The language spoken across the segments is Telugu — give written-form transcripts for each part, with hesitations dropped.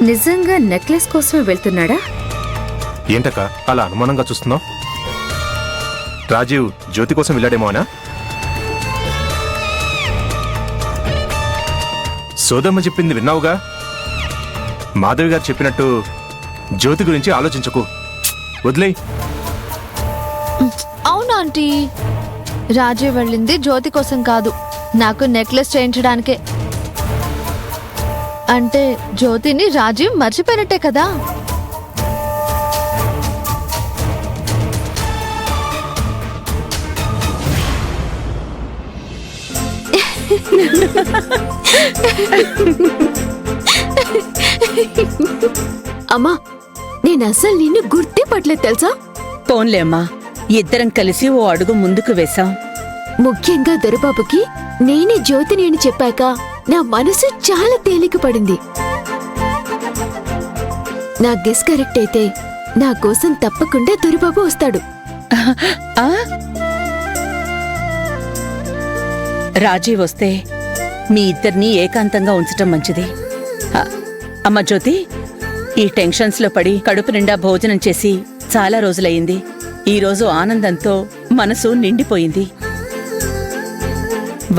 నిజంగా నెక్లెస్ కోసమే వెళ్తున్నాడా? ఏంటక్క అలా అనుమానంగా చూస్తున్నావు? రాజీవ్ జ్యోతి కోసం వెళ్ళాడేమో అనా? సోదమ్మ చెప్పింది విన్నావుగా? మాధవి గారు చెప్పినట్టు జ్యోతి గురించి ఆలోచించకు, వదిలేయ్. అవునా ఆంటీ, రాజీవ్ వెళ్ళింది జ్యోతి కోసం కాదు, నాకు నెక్లెస్ చేయించడానికే. అంటే జ్యోతిని రాజీవ్ మర్చిపోయినట్టే కదా. అమ్మా, నేను అసలు నిన్ను గుర్తే పట్టలేదు తెలుసా? పోన్లే అమ్మా, ఇద్దరం కలిసి ఓ అడుగు ముందుకు వేశాం. ముఖ్యంగా దొరబాబుకి నేనే జ్యోతిని అని చెప్పాక నా మనసు చాలా తేలిక పడింది. నా గెస్ కరెక్ట్ అయితే నా కోసం తప్పకుండా దొరబాబు వస్తాడు. ఆ? రాజీ వస్తే మీ ఇద్దరినీ ఏకాంతంగా ఉంచటం మంచిది. అమ్మ జ్యోతి, ఈ టెన్షన్స్ లో పడి కడుపు నిండా భోజనం చేసి చాలా రోజులయ్యింది. ఈరోజు ఆనందంతో మనసు నిండిపోయింది.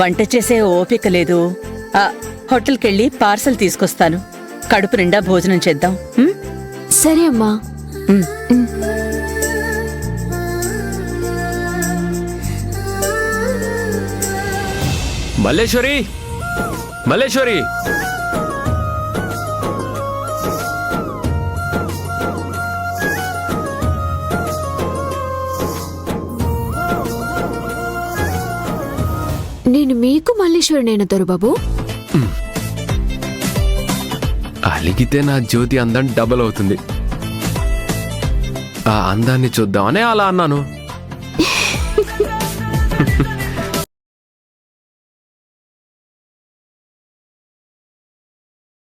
వంట చేసే ఓపిక లేదు. హోటల్కెళ్ళి పార్సల్ తీసుకొస్తాను, కడుపు నిండా భోజనం చేద్దాం. సరే అమ్మా. మల్లేశ్వరి, మల్లేశ్వరి, నేను మీకు మల్లేశ్వరునైనా దొరబాబు? అలిగితే నా జ్యోతి అందం డబల్ అవుతుంది. ఆ అందాన్ని చూద్దామనే అలా అన్నాను.